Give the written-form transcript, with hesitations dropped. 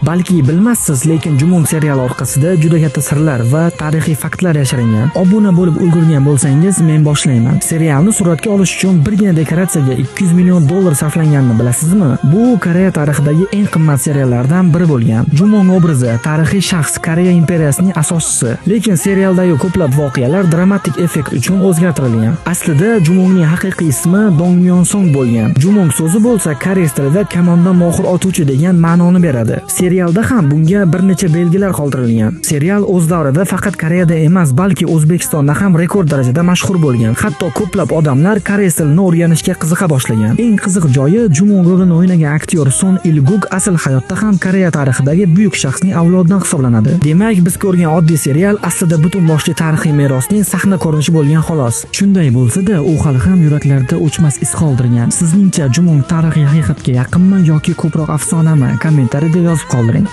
Balki bilmassiz, lekin Jumong seriali orqasida juda katta sirlar va tarixiy faktlar yashiringan. Obuna bo'lib ulgurgan bo'lsangiz, men boshlayman. Serialni suratga olish uchun birgina dekoratsiyaga $200 million sarflanganini bilasizmi? Bu Koreya tarixidagi eng qimmat seriallardan biri bo'lgan. Jumong obrazi tarixiy shaxs, Koreya imperiyasining asoschisi. Lekin serialdagi ko'plab voqealar dramatik effekt uchun o'zgartirilgan. Aslida Jumongning haqiqiy ismi Dong Myon-song bo'lgan. Jumong so'zi bo'lsa koreys tilida kamondan mohir otuvchi degan ma'noni beradi. Serialda ham bunga bir necha belgilar qoldirilgan. Serial o'z davrida faqat Koreyada emas, balki O'zbekistonda ham rekord darajada mashhur bo'lgan. Hatto ko'plab odamlar koreys tilini o'rganishga qiziqa boshlagan. Eng qiziq joyi, Jumong rolini o'ynagan aktyor Son Il-guk asl hayotda ham Koreya tarixidagi buyuk shaxsning avlodidan hisoblanadi. Demak, biz ko'rgan oddiy serial aslida butun boshli tarixiy merosning sahna ko'rinishi bo'lgan xolos. Shunday bo'lsa-da, u hali ham yuraklarda o'chmas iz qoldirgan. Sizningcha Jumong tarixiy haqiqatga yaqinmi yoki ko'proq afsonami? Kommentariyada yozib qoldiring.